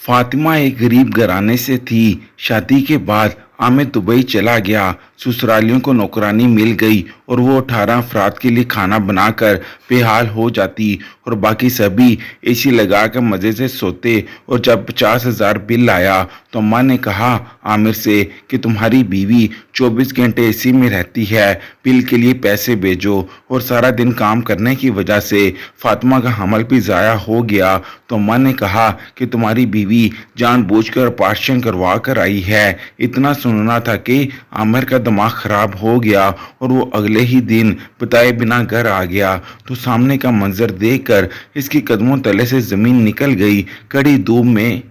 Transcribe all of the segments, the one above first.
फातिमा एक गरीब घराने से थी। शादी के बाद आमिर दुबई चला गया। ससुरालियों को नौकरानी मिल गई और वो 18 अफराद के लिए खाना बनाकर बेहाल हो जाती और बाकी सभी एसी लगाकर मज़े से सोते। और जब 50,000 बिल आया तो अम्मा ने कहा आमिर से कि तुम्हारी बीवी 24 घंटे एसी में रहती है, बिल के लिए पैसे भेजो। और सारा दिन काम करने की वजह से फातिमा का हमल भी ज़ाया हो गया। तो अम्मा ने कहा कि तुम्हारी बीवी जानबूझकर ऑपरेशन करवा कर आई है। इतना सुनना था कि आमिर का दिमाग खराब हो गया और वो अगले ही दिन बताए बिना घर आ गया। तो सामने का मंजर देखकर इसके कदमों तले से जमीन निकल गई। कड़ी धूप में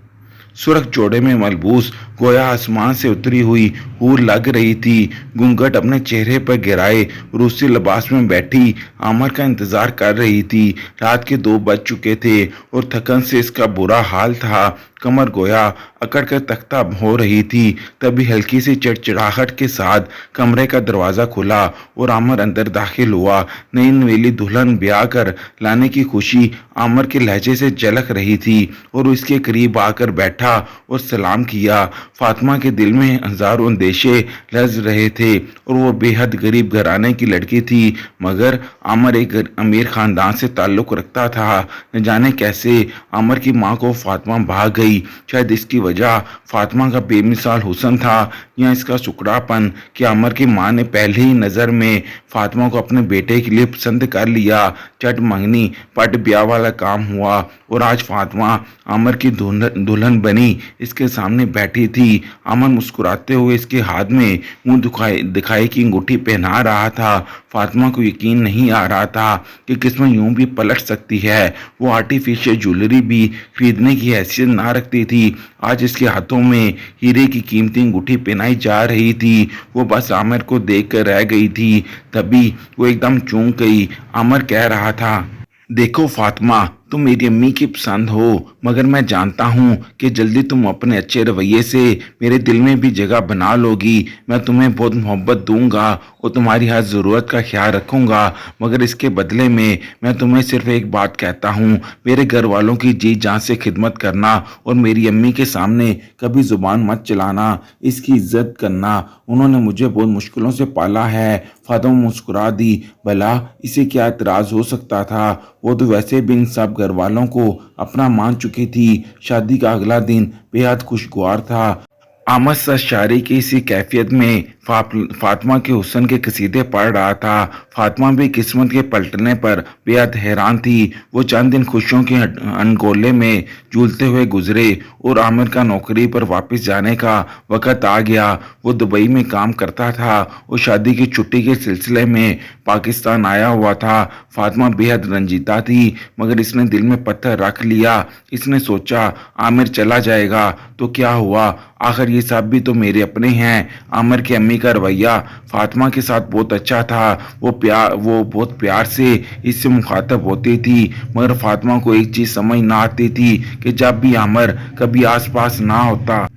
सुर्ख जोड़े में मलबूस गोया आसमान से उतरी हुई हूर लग रही थी। घूंघट अपने चेहरे पर गिराए रूसी लिबास में बैठी आमिर का इंतजार कर रही थी। रात के 2 बज चुके थे और थकन से इसका बुरा हाल था। कमर गोया अकड़ कर तख्ता हो रही थी। तभी हल्की सी चिड़चिड़ाहट के साथ कमरे का दरवाज़ा खुला और आमिर अंदर दाखिल हुआ। नई नवेली दुल्हन ब्याह कर लाने की खुशी आमिर के लहजे से झलक रही थी और उसके करीब आकर बैठा और सलाम किया। फातिमा के दिल में हजारों अंदेशे लर्ज रहे थे और वो बेहद गरीब घराने की लड़की थी, मगर आमिर एक अमीर खानदान से ताल्लुक़ रखता था। न जाने कैसे आमिर की माँ को फातिमा भाग गई। शायद इसकी वजह फातिमा का बेमिसाल हुस्न था या इसका सुकड़ापन कि आमिर की माँ ने पहली ही नज़र में फातिमा को अपने बेटे के लिए पसंद कर लिया। चट मंगनी पट ब्याह वाला काम हुआ और आज फातिमा आमिर की दुल्हन बनी इसके सामने बैठी थी। आमिर मुस्कुराते हुए इसके हाथ में मुंह दिखाई की अंगूठी पहना रहा था। फातिमा को यकीन नहीं आ रहा था कि किस्मत यूं भी पलट सकती है। वो आर्टिफिशियल ज्वेलरी भी खरीदने की हैसियत ना रखती थी। आज इसके हाथों में हीरे की कीमती अंगूठी पहनाई जा रही थी। वो बस आमिर को देख कर रह गई थी। तभी वो एकदम चौंक गई। आमिर कह रहा था, देखो फातिमा, तुम मेरी अम्मी की पसंद हो, मगर मैं जानता हूँ कि जल्दी तुम अपने अच्छे रवैये से मेरे दिल में भी जगह बना लोगी। मैं तुम्हें बहुत मोहब्बत दूंगा और तुम्हारी हर ज़रूरत का ख्याल रखूंगा, मगर इसके बदले में मैं तुम्हें सिर्फ एक बात कहता हूँ, मेरे घर वालों की जी जान से खिदमत करना और मेरी अम्मी के सामने कभी ज़ुबान मत चलाना, इसकी इज्जत करना। उन्होंने मुझे बहुत मुश्किलों से पाला है। फातिमा मुस्कुरा दी। भला इसे क्या एतराज़ हो सकता था? वो तो वैसे भी इन सब घर वालों को अपना मान चुकी थी। शादी का अगला दिन बेहद खुशगवार था। आमिर शारी की इसी कैफियत में फातिमा के हुस्न के कसीदे पढ़ रहा था। फातिमा भी किस्मत के पलटने पर बेहद हैरान थी। वो चंद दिन खुशियों के अनगोले में झूलते हुए गुजरे और आमिर का नौकरी पर वापस जाने का वक़्त आ गया। वो दुबई में काम करता था और शादी की छुट्टी के सिलसिले में पाकिस्तान आया हुआ था। फातिमा बेहद रंजीदा थी, मगर इसने दिल में पत्थर रख लिया। इसने सोचा आमिर चला जाएगा तो क्या हुआ, आखिर ये सब भी तो मेरे अपने हैं। आमिर की अम्मी का रवैया फातिमा के साथ बहुत अच्छा था। वो बहुत प्यार से इससे मुखातब होती थी, मगर फातिमा को एक चीज़ समझ ना आती थी कि जब भी आमिर कभी आसपास ना होता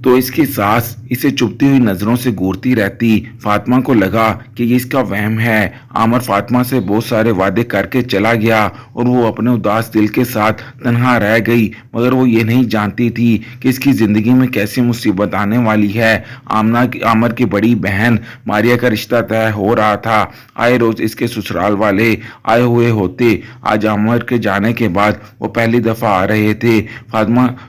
तो इसकी सास इसे चुभती हुई नज़रों से घूरती रहती। फातिमा को लगा कि ये इसका वहम है। आमिर फातिमा से बहुत सारे वादे करके चला गया और वो अपने उदास दिल के साथ तन्हा रह गई, मगर वो ये नहीं जानती थी कि इसकी ज़िंदगी में कैसी मुसीबत आने वाली है। आमिर की बड़ी बहन मारिया का रिश्ता तय हो रहा था। आए रोज़ इसके ससुराल वाले आए हुए होते। आज आमिर के जाने के बाद वो पहली दफ़ा आ रहे थे।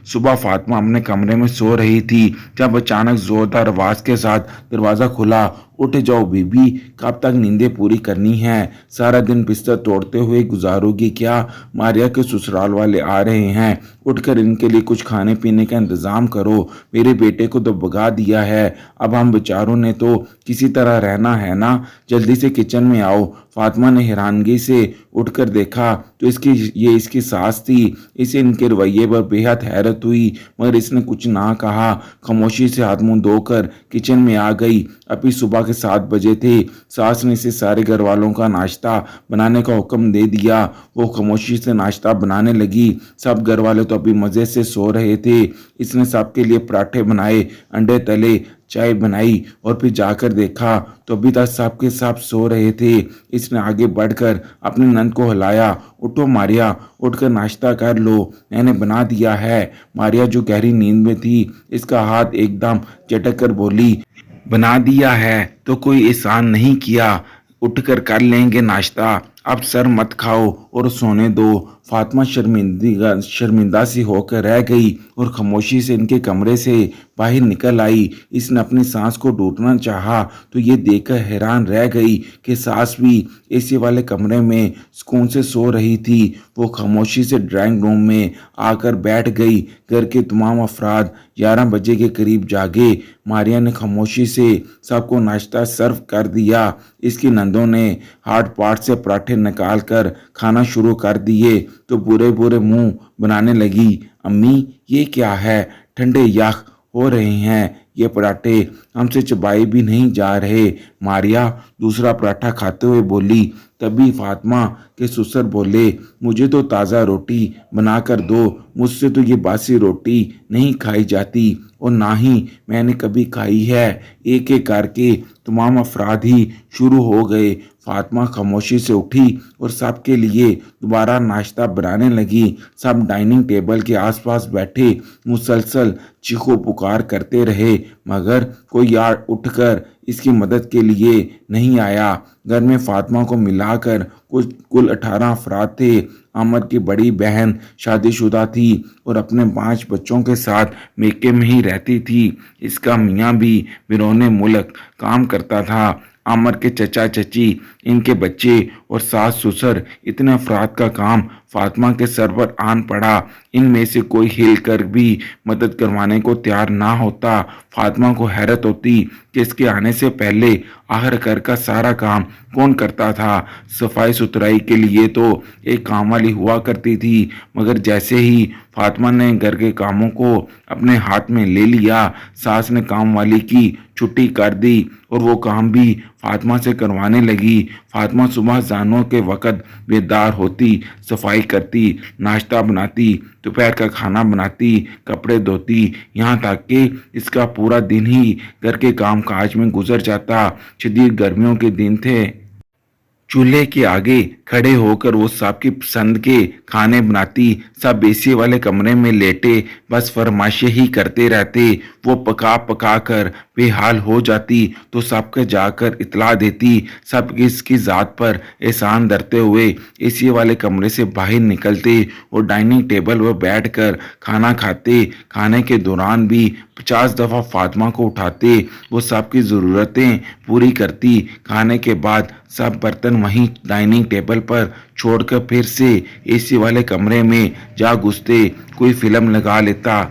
सुबह फातिमा अपने कमरे में सो रही थी जब अचानक जोरदार आवाज के साथ दरवाजा खुला। उठ जाओ बीबी, कब तक नींदें पूरी करनी है? सारा दिन बिस्तर तोड़ते हुए गुजारोगी क्या? मारिया के ससुराल वाले आ रहे हैं, उठकर इनके लिए कुछ खाने पीने का इंतजाम करो। मेरे बेटे को तो भगा दिया है, अब हम बेचारों ने तो किसी तरह रहना है ना। जल्दी से किचन में आओ। फातिमा ने हैरानगी से उठकर देखा तो इसकी सास थी। इसे इनके रवैये पर बेहद हैरत हुई, मगर इसने कुछ ना कहा। खामोशी से हाथ मुंह धोकर किचन में आ गई। अभी सुबह के 7 बजे थे। सास ने इसे सारे घर वालों का नाश्ता बनाने का हुक्म दे दिया। वो खामोशी से नाश्ता बनाने लगी। सब घर वाले तो अभी मज़े से सो रहे थे। इसने सबके लिए पराठे बनाए, अंडे तले, चाय बनाई और फिर जाकर देखा तो अभी तक सब के सब सो रहे थे। इसने आगे बढ़कर अपनी नंद को हिलाया, उठो मारिया, उठकर नाश्ता कर लो, मैंने बना दिया है। मारिया जो गहरी नींद में थी, इसका हाथ एकदम झटक कर बोली, बना दिया है तो कोई एहसान नहीं किया, उठकर कर लेंगे नाश्ता, अब सर मत खाओ और सोने दो। फातिमा शर्मिंदा सी होकर रह गई और खामोशी से इनके कमरे से बाहर निकल आई। इसने अपनी सांस को ढूंढना चाहा तो ये देखकर हैरान रह गई कि सास भी एसी वाले कमरे में सुकून से सो रही थी। वो खामोशी से ड्राइंग रूम में आकर बैठ गई। घर के तमाम अफराद 11 बजे के करीब जागे। मारिया ने खामोशी से सबको नाश्ता सर्व कर दिया। इसकी नंदों ने हार्ड पार्ट से पराठे निकाल कर खाना शुरू कर दिए तो बुरे बुरे मुंह बनाने लगी। अम्मी ये क्या है, ठंडे यख हो रहे हैं, ये पराठे हमसे चबाए भी नहीं जा रहे। मारिया दूसरा पराठा खाते हुए बोली। तभी फातिमा के ससुर बोले, मुझे तो ताज़ा रोटी बना कर दो, मुझसे तो ये बासी रोटी नहीं खाई जाती और ना ही मैंने कभी खाई है। एक एक करके तमाम अफराद ही शुरू हो गए। फातिमा खामोशी से उठी और सबके लिए दोबारा नाश्ता बनाने लगी। सब डाइनिंग टेबल के आसपास बैठे मुसलसल चीखो पुकार करते रहे, मगर कोई यार उठकर इसकी मदद के लिए नहीं आया। घर में फातिमा को मिलाकर कुल 18 अफराद थे। अमर की बड़ी बहन शादीशुदा थी और अपने 5 बच्चों के साथ मेके में ही रहती थी। इसका मियाँ भी बिरोने मुल्क काम करता था। अमर के चचा चची, इनके बच्चे और सास ससुर, इतने अफराद का काम फातिमा के सर पर आन पड़ा। इनमें से कोई हिल कर भी मदद करवाने को तैयार ना होता। फातिमा को हैरत होती कि इसके आने से पहले आखिर घर का सारा काम कौन करता था। सफाई सुथराई के लिए तो एक काम वाली हुआ करती थी, मगर जैसे ही फातिमा ने घर के कामों को अपने हाथ में ले लिया, सास ने काम वाली की छुट्टी कर दी और वो काम भी फातिमा से करवाने लगी। फातिमा सुबह जानों के वक़्त बेदार होती, सफाई करती, नाश्ता बनाती, दोपहर का खाना बनाती, कपड़े धोती, यहाँ तक कि इसका पूरा दिन ही घर के काम काज में गुजर जाता। शदीद गर्मियों के दिन थे। चूल्हे के आगे खड़े होकर वो सबकी पसंद के खाने बनाती। सब एसी वाले कमरे में लेटे बस फरमाइशें ही करते रहते। वो पका पका कर बेहाल हो जाती तो सबके जाकर इतला देती। सब इसकी ज़ात पर एहसान धरते हुए एसी वाले कमरे से बाहर निकलते और डाइनिंग टेबल पर बैठकर खाना खाते। खाने के दौरान भी 50 दफ़ा फातिमा को उठाते। वो सबकी ज़रूरतें पूरी करती। खाने के बाद सब बर्तन वहीं डाइनिंग टेबल पर छोड़कर फिर से एसी वाले कमरे में जा घुसते। कोई फिल्म लगा लेता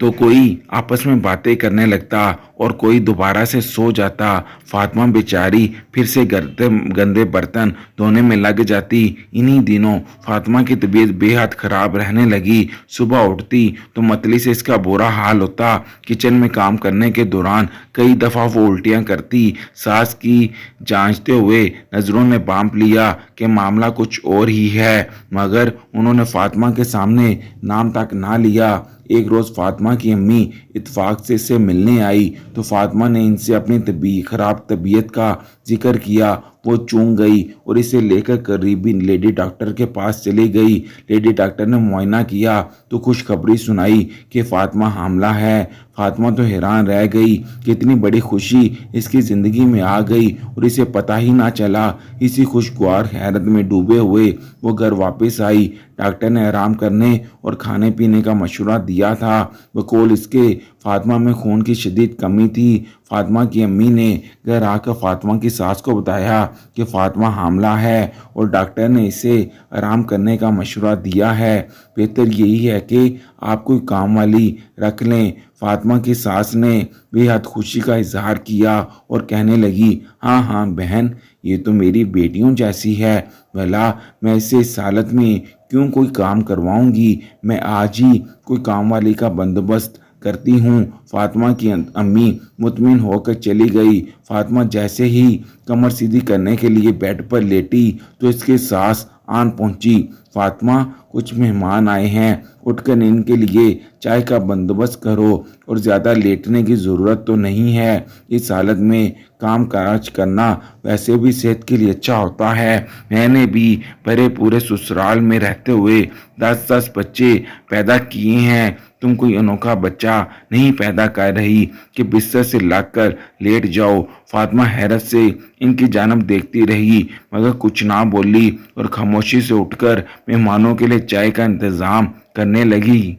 तो कोई आपस में बातें करने लगता और कोई दोबारा से सो जाता। फातिमा बेचारी फिर से गंदे बर्तन धोने में लग जाती। इन्हीं दिनों फातिमा की तबीयत बेहद ख़राब रहने लगी। सुबह उठती तो मतली से इसका बुरा हाल होता। किचन में काम करने के दौरान कई दफ़ा वो उल्टियाँ करती। सास की जांचते हुए नज़रों ने भांप लिया कि मामला कुछ और ही है, मगर उन्होंने फातिमा के सामने नाम तक ना लिया। एक रोज़ फातिमा की अम्मी इत्तेफाक से इससे मिलने आई तो फातिमा ने इनसे अपनी खराब तबीयत का जिक्र किया। वो चूक गई और इसे लेकर करीबी लेडी डॉक्टर के पास चली गई। लेडी डॉक्टर ने मुआयना किया तो खुशखबरी सुनाई कि फातिमा हामला है। फातिमा तो हैरान रह गई कि इतनी बड़ी खुशी इसकी ज़िंदगी में आ गई और इसे पता ही ना चला। इसी खुशगवार हैरत में डूबे हुए वो घर वापस आई। डॉक्टर ने आराम करने और खाने पीने का मशवरा दिया था। बकौल इसके फातिमा में खून की शदीद कमी थी। फातिमा की अम्मी ने घर आकर फातिमा की सास को बताया कि फातिमा हामला है और डॉक्टर ने इसे आराम करने का मशवरा दिया है। बेहतर यही है कि आप कोई काम वाली रख लें। फातिमा की सास ने बेहद खुशी का इजहार किया और कहने लगी, हाँ हाँ बहन, ये तो मेरी बेटियों जैसी है। भला मैं इसे इस हालत में क्यों कोई काम करवाऊंगी। मैं आज ही कोई काम वाली का बंदोबस्त करती हूँ। फातिमा की अम्मी मुतमिन होकर चली गई। फातिमा जैसे ही कमर सीधी करने के लिए बेड पर लेटी तो इसके सास आन पहुंची। फातिमा, कुछ मेहमान आए हैं, उठकर इनके लिए चाय का बंदोबस्त करो और ज़्यादा लेटने की ज़रूरत तो नहीं है। इस हालत में काम काज करना वैसे भी सेहत के लिए अच्छा होता है। मैंने भी भरे पूरे ससुराल में रहते हुए 10-10 बच्चे पैदा किए हैं। तुम कोई अनोखा बच्चा नहीं पैदा कर रही कि बिस्तर से लगकर लेट जाओ। फातिमा हैरत से इनकी जानब देखती रही मगर कुछ ना बोली और खामोशी से उठकर मेहमानों के लिए चाय का इंतज़ाम करने लगी।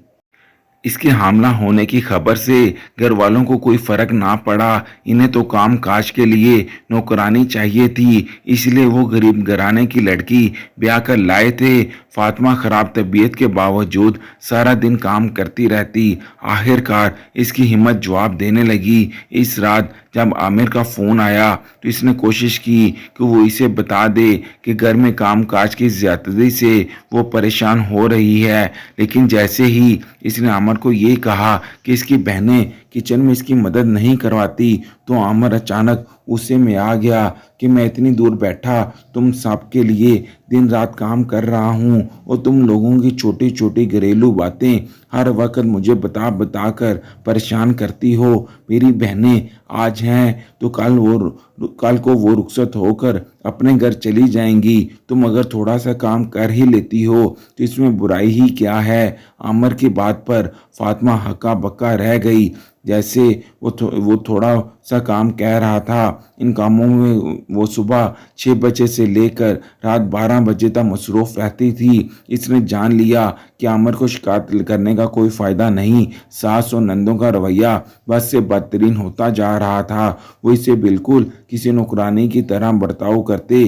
इसके हामला होने की खबर से घर वालों को कोई फर्क ना पड़ा। इन्हें तो काम काज के लिए नौकरानी चाहिए थी, इसलिए वो गरीब घराने की लड़की ब्याह कर लाए थे। फातिमा खराब तबीयत के बावजूद सारा दिन काम करती रहती। आखिरकार इसकी हिम्मत जवाब देने लगी। इस रात जब आमिर का फ़ोन आया तो इसने कोशिश की कि वो इसे बता दे कि घर में काम काज की ज़्यादती से वो परेशान हो रही है, लेकिन जैसे ही इसने आमिर को ये कहा कि इसकी बहनें किचन में इसकी मदद नहीं करवाती तो आमिर अचानक गुस्से में आ गया कि मैं इतनी दूर बैठा तुम सब के लिए दिन रात काम कर रहा हूँ और तुम लोगों की छोटी छोटी घरेलू बातें हर वक्त मुझे बता बता कर परेशान करती हो। मेरी बहनें आज हैं तो कल को वो रुखसत होकर अपने घर चली जाएंगी। तुम अगर थोड़ा सा काम कर ही लेती हो तो इसमें बुराई ही क्या है। आमिर की बात पर फातिमा हक्का बक्का रह गई। जैसे वो थोड़ा सा काम कह रहा था। इन कामों में वो सुबह 6 बजे से लेकर रात 12 बजे तक मसरूफ़ रहती थी। इसने जान लिया कि आमिर को शिकायत करने का कोई फ़ायदा नहीं। सास और नंदों का रवैया बस से बदतरीन होता जा रहा था। वो इसे बिल्कुल किसी नौकरानी की तरह बर्ताव करते।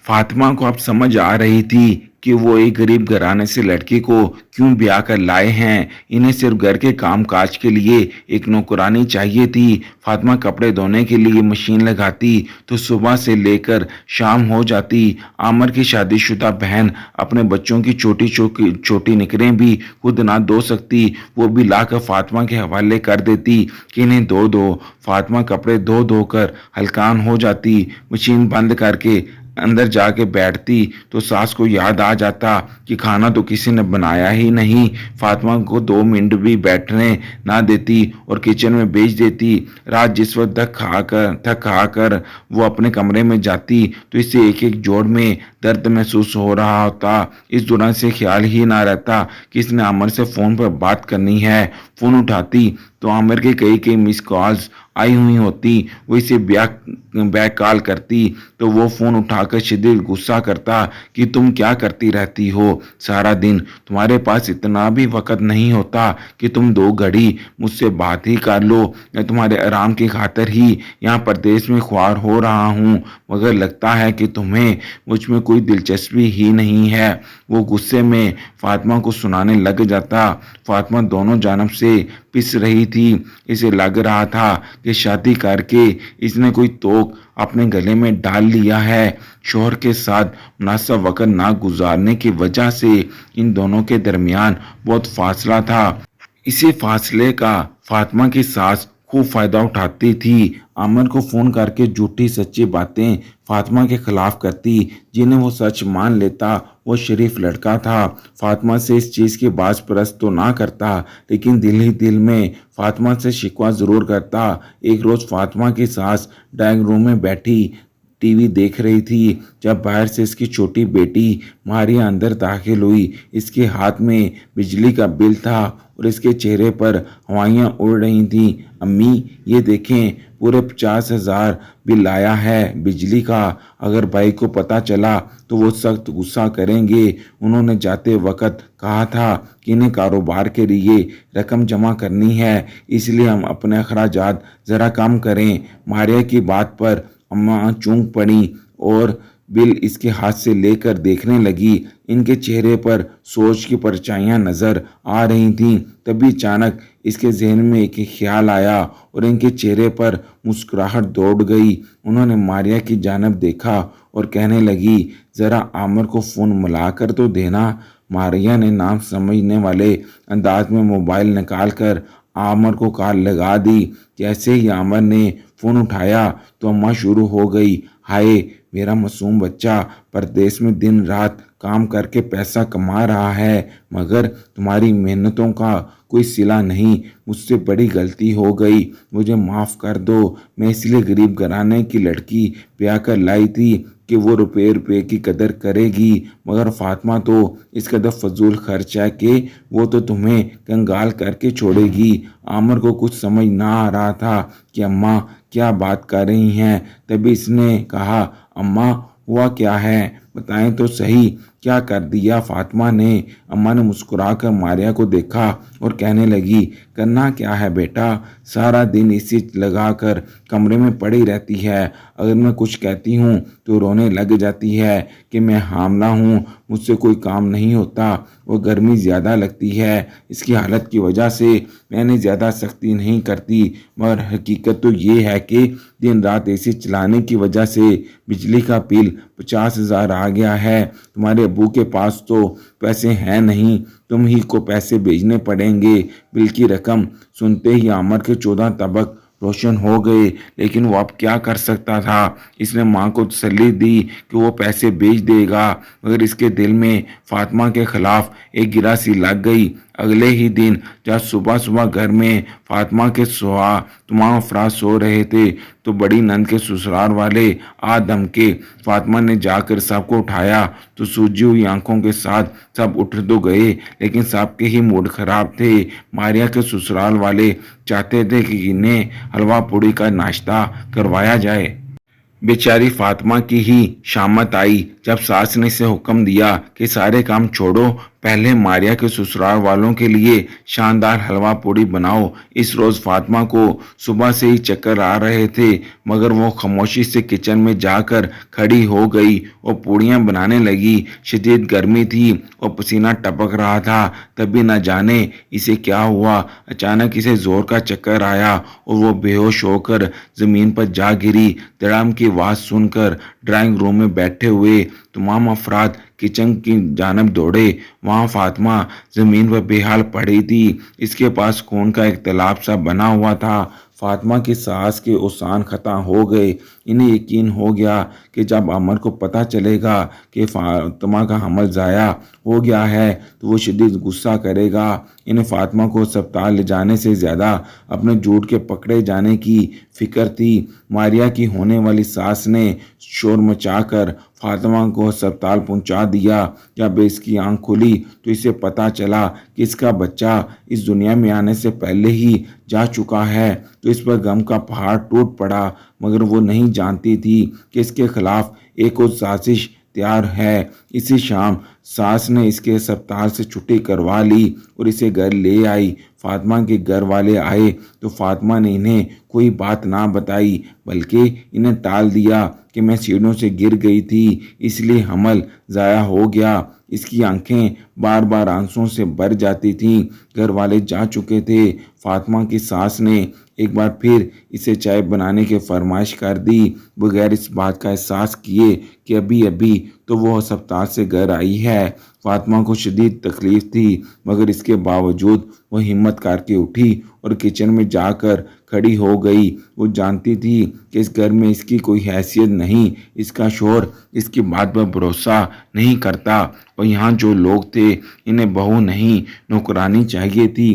फातिमा को अब समझ आ रही थी कि वो एक गरीब घराने से लड़की को क्यों ब्याह कर लाए हैं। इन्हें सिर्फ घर के काम काज के लिए एक नौकरानी चाहिए थी। फातिमा कपड़े धोने के लिए मशीन लगाती तो सुबह से लेकर शाम हो जाती। आमिर की शादीशुदा बहन अपने बच्चों की छोटी छोटी छोटी निकरें भी खुद ना धो सकती, वो भी लाकर फातिमा के हवाले कर देती कि इन्हें धो दो। फातिमा कपड़े धो धो कर हलकान हो जाती। मशीन बंद करके अंदर जाके बैठती तो सास को याद आ जाता कि खाना तो किसी ने बनाया ही नहीं। फातिमा को 2 मिनट भी बैठने ना देती और किचन में भेज देती। रात जिस वक्त थक खा कर वो अपने कमरे में जाती तो इसे एक एक जोड़ में दर्द महसूस हो रहा होता। इस दौरान से ख्याल ही ना रहता कि इसने आमिर से फ़ोन पर बात करनी है। फ़ोन उठाती तो आमिर के कई कई मिस कॉल्स आई हुई होती। वो इसे बैक कॉल करती तो वो फ़ोन उठाकर शदीद गुस्सा करता कि तुम क्या करती रहती हो सारा दिन, तुम्हारे पास इतना भी वक़्त नहीं होता कि तुम 2 घड़ी मुझसे बात ही कर लो। मैं तुम्हारे आराम की खातिर ही यहाँ परदेश में ख्वार हो रहा हूँ, मगर लगता है कि तुम्हें मुझ में कोई दिलचस्पी ही नहीं है। वो गुस्से में फातिमा को सुनाने लग जाता। फातिमा दोनों जानब से पिस रही थी। इसे लग रहा था कि शादी करके इसने कोई तोक अपने गले में डाल लिया है। शौहर के साथ मुनासिब वक़्त ना गुजारने की वजह से इन दोनों के दरमियान बहुत फासला था। इसी फासले का फातिमा की सास खूब फ़ायदा उठाती थी। आमिर को फ़ोन करके झूठी सच्ची बातें फातिमा के खिलाफ करती, जिन्हें वो सच मान लेता। वो शरीफ लड़का था। फातिमा से इस चीज़ की बाज़ परस्त तो ना करता, लेकिन दिल ही दिल में फातिमा से शिकवा ज़रूर करता। एक रोज़ फातिमा की सास ड्राइंग रूम में बैठी टीवी देख रही थी जब बाहर से इसकी छोटी बेटी मारिया अंदर दाखिल हुई। इसके हाथ में बिजली का बिल था और इसके चेहरे पर हवाइयाँ उड़ रही थीं। अम्मी, ये देखें, पूरे 50,000 बिल आया है बिजली का। अगर भाई को पता चला तो वो सख्त गुस्सा करेंगे। उन्होंने जाते वक्त कहा था कि इन्हें कारोबार के लिए रकम जमा करनी है, इसलिए हम अपने अखराजात ज़रा कम करें। मारिया की बात पर अम्मा चौंक पड़ी और बिल इसके हाथ से लेकर देखने लगी। इनके चेहरे पर सोच की परछाइयाँ नज़र आ रही थीं। तभी अचानक इसके जहन में एक ख्याल आया और इनके चेहरे पर मुस्कुराहट दौड़ गई। उन्होंने मारिया की जानब देखा और कहने लगी, ज़रा आमिर को फ़ोन मिला कर तो देना। मारिया ने नाम समझने वाले अंदाज में मोबाइल निकाल कर आमिर को कॉल लगा दी। जैसे ही आमिर ने फ़ोन उठाया तो अम्मा शुरू हो गई, हाय मेरा मासूम बच्चा, परदेश में दिन रात काम करके पैसा कमा रहा है, मगर तुम्हारी मेहनतों का कोई सिला नहीं। मुझसे बड़ी गलती हो गई, मुझे माफ़ कर दो। मैं इसलिए गरीब घराने की लड़की ब्याह कर लाई थी कि वो रुपये रुपये की कदर करेगी, मगर फातिमा तो इस कदर फजूल खर्च है कि वो तो तुम्हें कंगाल करके छोड़ेगी। आमिर को कुछ समझ ना आ रहा था कि अम्मा क्या बात कर रही हैं। तभी इसने कहा, अम्मा हुआ क्या है, बताएं तो सही, क्या कर दिया फातिमा ने। अम्मा ने मुस्कुराकर मारिया को देखा और कहने लगी, करना क्या है बेटा, सारा दिन एसी लगाकर कमरे में पड़ी रहती है। अगर मैं कुछ कहती हूँ तो रोने लग जाती है कि मैं हामला हूँ, मुझसे कोई काम नहीं होता, वो गर्मी ज़्यादा लगती है। इसकी हालत की वजह से मैंने ज़्यादा सख्ती नहीं करती, मगर हकीकत तो ये है कि दिन रात एसी चलाने की वजह से बिजली का बिल 50,000 आ गया है। तुम्हारे अब्बू के पास तो पैसे हैं नहीं, तुम ही को पैसे भेजने पड़ेंगे। बिल की रकम सुनते ही आमिर के 14 तबक रोशन हो गए, लेकिन वो अब क्या कर सकता था। इसने माँ को तसल्ली दी कि वो पैसे भेज देगा, मगर इसके दिल में फातिमा के खिलाफ एक गिरा सी लग गई। अगले ही दिन जब सुबह सुबह घर में फातिमा के सुहा तमाम अफराद सो रहे थे तो बड़ी नंद के ससुराल वाले आदम के फातिमा ने जाकर सबको उठाया तो सूजी हुई आंखों के साथ सब उठ तो गए, लेकिन सबके ही मूड खराब थे। मारिया के ससुराल वाले चाहते थे कि इन्हें हलवा पूड़ी का नाश्ता करवाया जाए। बेचारी फातिमा की ही शामत आई जब सास ने इसे हुक्म दिया कि सारे काम छोड़ो, पहले मारिया के ससुराल वालों के लिए शानदार हलवा पूड़ी बनाओ। इस रोज़ फातिमा को सुबह से ही चक्कर आ रहे थे, मगर वो खामोशी से किचन में जाकर खड़ी हो गई और पूड़ियाँ बनाने लगी। शदीद गर्मी थी और पसीना टपक रहा था। तभी न जाने इसे क्या हुआ, अचानक इसे जोर का चक्कर आया और वो बेहोश होकर ज़मीन पर जा गिरी। धड़ाम की आवाज़ सुनकर ड्राइंग रूम में बैठे हुए तमाम अफराद किचन की जानब दौड़े। वहाँ फातिमा ज़मीन पर बेहाल पड़ी थी, इसके पास खून का एक तालाब सा बना हुआ था। फातिमा की सास के ओसान ख़त्म हो गए। इन्हें यकीन हो गया कि जब आमिर को पता चलेगा कि फातिमा का हमल ज़ाया हो गया है तो वो शदीद गुस्सा करेगा। इन्हें फातिमा को अस्पताल ले जाने से ज़्यादा अपने झूठ के पकड़े जाने की फ़िक्र थी। मारिया की होने वाली सास ने शोर मचाकर फातिमा को अस्पताल पहुंचा दिया। जब इसकी आंख खुली तो इसे पता चला कि इसका बच्चा इस दुनिया में आने से पहले ही जा चुका है, तो इस पर गम का पहाड़ टूट पड़ा। मगर वो नहीं जानती थी कि इसके खिलाफ एक और साजिश तैयार है। इसी शाम सास ने इसके अस्पताल से छुट्टी करवा ली और इसे घर ले आई। फातिमा के घर वाले आए तो फातिमा ने इन्हें कोई बात ना बताई, बल्कि इन्हें टाल दिया कि मैं सीढ़ियों से गिर गई थी, इसलिए हमल ज़ाया हो गया। इसकी आंखें बार बार आंसुओं से भर जाती थीं। घर वाले जा चुके थे। फातिमा की सास ने एक बार फिर इसे चाय बनाने की फरमाइश कर दी, बगैर इस बात का एहसास किए कि अभी अभी तो वो अस्पताल से घर आई है। फातिमा को शदीद तकलीफ़ थी, मगर इसके बावजूद वो हिम्मत करके उठी और किचन में जाकर खड़ी हो गई। वो जानती थी कि इस घर में इसकी कोई हैसियत नहीं, इसका शौहर इसकी बात पर भरोसा नहीं करता और यहाँ जो लोग थे इन्हें बहू नहीं नौकरानी चाहिए थी।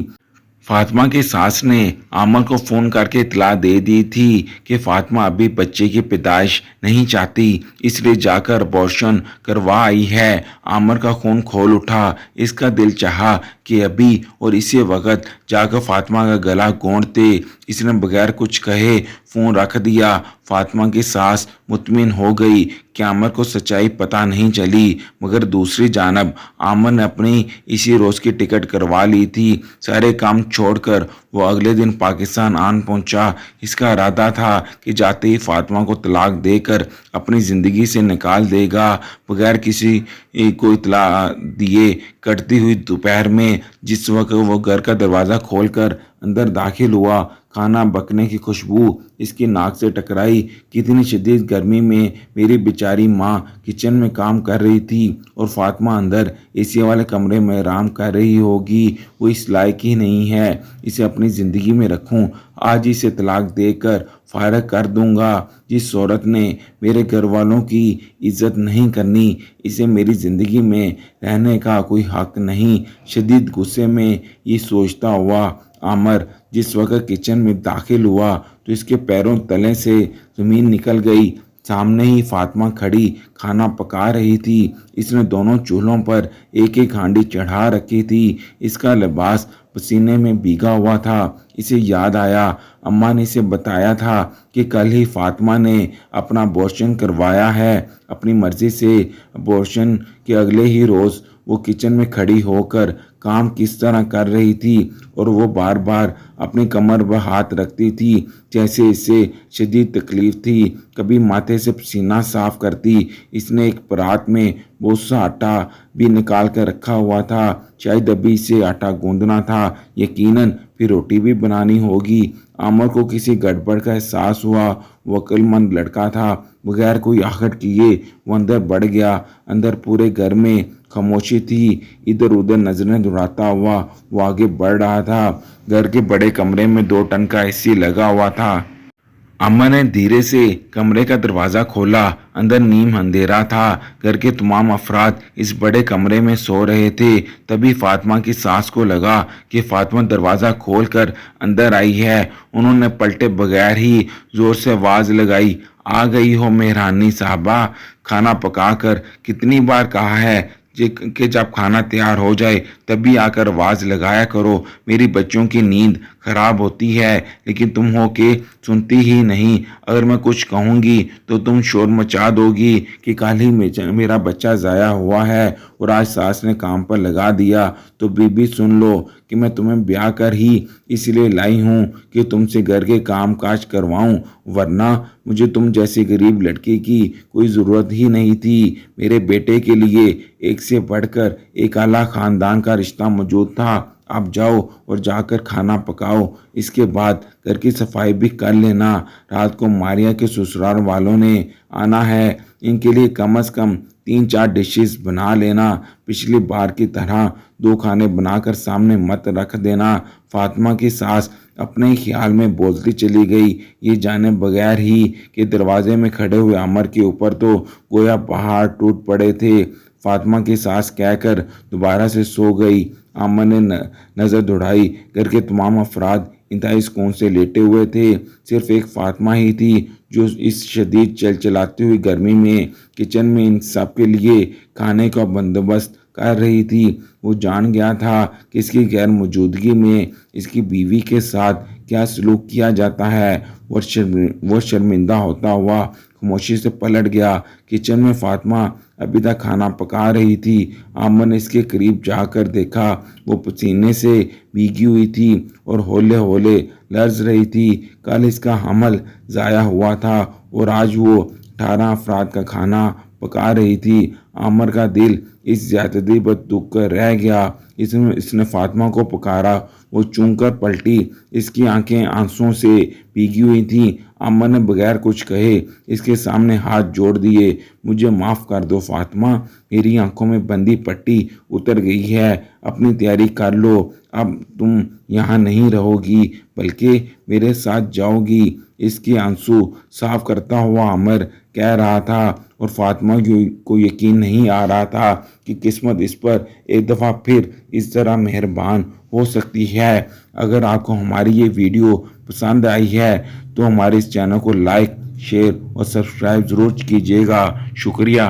फातिमा की सास ने आमिर को फ़ोन करके इतला दे दी थी कि फातिमा अभी बच्चे की पैदाइश नहीं चाहती, इसलिए जाकर अबॉर्शन करवा आई है। आमिर का खून खोल उठा। इसका दिल चाहा कि अभी और इसी वक्त जाकर फातिमा का गला घोंटते। इसने बगैर कुछ कहे फ़ोन रख दिया। फातिमा की सास मुतमिन हो गई कि आमिर को सच्चाई पता नहीं चली, मगर दूसरी जानब आमिर ने अपनी इसी रोज़ की टिकट करवा ली थी। सारे काम छोड़कर वो अगले दिन पाकिस्तान आन पहुंचा। इसका इरादा था कि जाते ही फातिमा को तलाक देकर अपनी ज़िंदगी से निकाल देगा। बगैर किसी को इतला दिए कटती हुई दोपहर में जिस वक्त वो घर का दरवाज़ा खोलकर اندر داخل ہوا۔ کھانا پکنے کی خوشبو اس کی ناک سے ٹکرائی۔ کتنی شدید گرمی میں میری بیچاری ماں کچن میں کام کر رہی تھی اور فاطمہ اندر اے سی والے کمرے میں آرام کر رہی ہوگی۔ وہ اس لائق ہی نہیں ہے اسے اپنی زندگی میں رکھوں۔ آج اسے طلاق دے کر فارغ کر دوں گا۔ جس عورت نے میرے گھر والوں کی عزت نہیں کرنی، اسے میری زندگی میں رہنے کا کوئی حق نہیں۔ شدید غصے میں یہ سوچتا ہوا عامر جس وقت کچن میں داخل ہوا تو اس کے پیروں تلے سے زمین نکل گئی۔ سامنے ہی فاطمہ کھڑی کھانا پکا رہی تھی۔ اس نے دونوں چولہوں پر ایک ایک ہانڈی چڑھا رکھی تھی۔ اس کا لباس پسینے میں بھیگا ہوا تھا۔ اسے یاد آیا اماں نے اسے بتایا تھا کہ کل ہی فاطمہ نے اپنا ابورشن کروایا ہے۔ اپنی مرضی سے ابورشن کے اگلے ہی روز وہ کچن میں کھڑی ہو کر کام کس طرح کر رہی تھی اور وہ بار بار اپنی کمر پر ہاتھ رکھتی تھی جیسے اسے شدید تکلیف تھی۔ کبھی ماتھے سے پسینہ صاف کرتی۔ اس نے ایک پرات میں بہت سا آٹا بھی نکال کر رکھا ہوا تھا، شاید ابھی اسے آٹا گوندنا تھا، یقیناً پھر روٹی بھی بنانی ہوگی۔ عامر کو کسی گڑبڑ کا احساس ہوا۔ وہ عقل مند لڑکا تھا، بغیر کوئی آہٹ کیے وہ اندر بڑھ گیا۔ اندر پورے گھر میں خاموشی تھی۔ ادھر ادھر نظریں دوڑاتا ہوا وہ آگے بڑھ رہا تھا۔ گھر کے بڑے کمرے میں 2 ٹن کا اے سی لگا ہوا تھا۔ اماں نے دھیرے سے کمرے کا دروازہ کھولا۔ اندر نیم اندھیرا تھا۔ گھر کے تمام افراد اس بڑے کمرے میں سو رہے تھے۔ تبھی فاطمہ کی ساس کو لگا کہ فاطمہ دروازہ کھول کر اندر آئی ہے۔ انہوں نے پلٹے بغیر ہی زور سے آواز لگائی، آ گئی ہو مہرانی صاحبہ؟ کھانا پکا کر کتنی بار کہا ہے کہ جب کھانا تیار ہو جائے تبھی آ کر آواز لگایا کرو۔ میری بچوں کی نیند خراب ہوتی ہے لیکن تم ہو کہ سنتی ہی نہیں۔ اگر میں کچھ کہوں گی تو تم شور مچا دو گی کہ کل ہی میرا بچہ ضائع ہوا ہے اور آج ساس نے کام پر لگا دیا۔ تو بی سن لو کہ میں تمہیں بیاہ کر ہی اس لیے لائی ہوں کہ تم سے گھر کے کام کاج کرواؤں، ورنہ مجھے تم جیسی غریب لڑکی کی کوئی ضرورت ہی نہیں تھی۔ میرے بیٹے کے لیے ایک سے بڑھ کر ایک اعلیٰ خاندان کا رشتہ موجود تھا۔ اب جاؤ اور جا کر کھانا پکاؤ، اس کے بعد گھر کی صفائی بھی کر لینا۔ رات کو ماریا کے سسرال والوں نے آنا ہے، ان کے لیے کم از کم 3-4 ڈشز بنا لینا۔ پچھلی بار کی طرح 2 کھانے بنا کر سامنے مت رکھ دینا۔ فاطمہ کی ساس اپنے خیال میں بولتی چلی گئی، یہ جانے بغیر ہی کہ دروازے میں کھڑے ہوئے عامر کے اوپر تو گویا پہاڑ ٹوٹ پڑے تھے۔ فاطمہ کی ساس کہہ کر دوبارہ سے سو گئی۔ عامر نے نظر دوڑائی۔ گھر کے تمام افراد انتہائی سکون سے لیٹے ہوئے تھے۔ صرف ایک فاطمہ ہی تھی جو اس شدید چلچلاتی ہوئی گرمی میں کچن میں ان سب کے لیے کھانے کا بندوبست کر رہی تھی۔ وہ جان گیا تھا کہ اس کی غیر موجودگی میں اس کی بیوی کے ساتھ کیا سلوک کیا جاتا ہے۔ وہ شرمندہ ہوتا ہوا خاموشی سے پلٹ گیا۔ کچن میں فاطمہ ابھی تک کھانا پکا رہی تھی۔ عامر نے اس کے قریب جا کر دیکھا، وہ پسینے سے بھیگی ہوئی تھی اور ہولے ہولے لرز رہی تھی۔ کل اس کا حمل ضائع ہوا تھا اور آج وہ 18 افراد کا کھانا پکا رہی تھی۔ عامر کا دل اس زیادتی پر دکھ کر رہ گیا۔ اس نے فاطمہ کو پکارا، وہ چونک کر پلٹی۔ اس کی آنکھیں آنسوؤں سے بھیگی ہوئی تھیں۔ عامر نے بغیر کچھ کہے اس کے سامنے ہاتھ جوڑ دیے۔ مجھے معاف کر دو فاطمہ، میری آنکھوں میں بندھی پٹی اتر گئی ہے۔ اپنی تیاری کر لو، اب تم یہاں نہیں رہو گی بلکہ میرے ساتھ جاؤ گی۔ اس کے آنسو صاف کرتا ہوا عامر کہہ رہا تھا اور فاطمہ کو یقین نہیں آ رہا تھا کہ قسمت اس پر ایک دفعہ پھر اس طرح مہربان ہو سکتی ہے۔ اگر آپ کو ہماری یہ ویڈیو پسند آئی ہے تو ہمارے اس چینل کو لائک، شیئر اور سبسکرائب ضرور کیجیے گا۔ شکریہ۔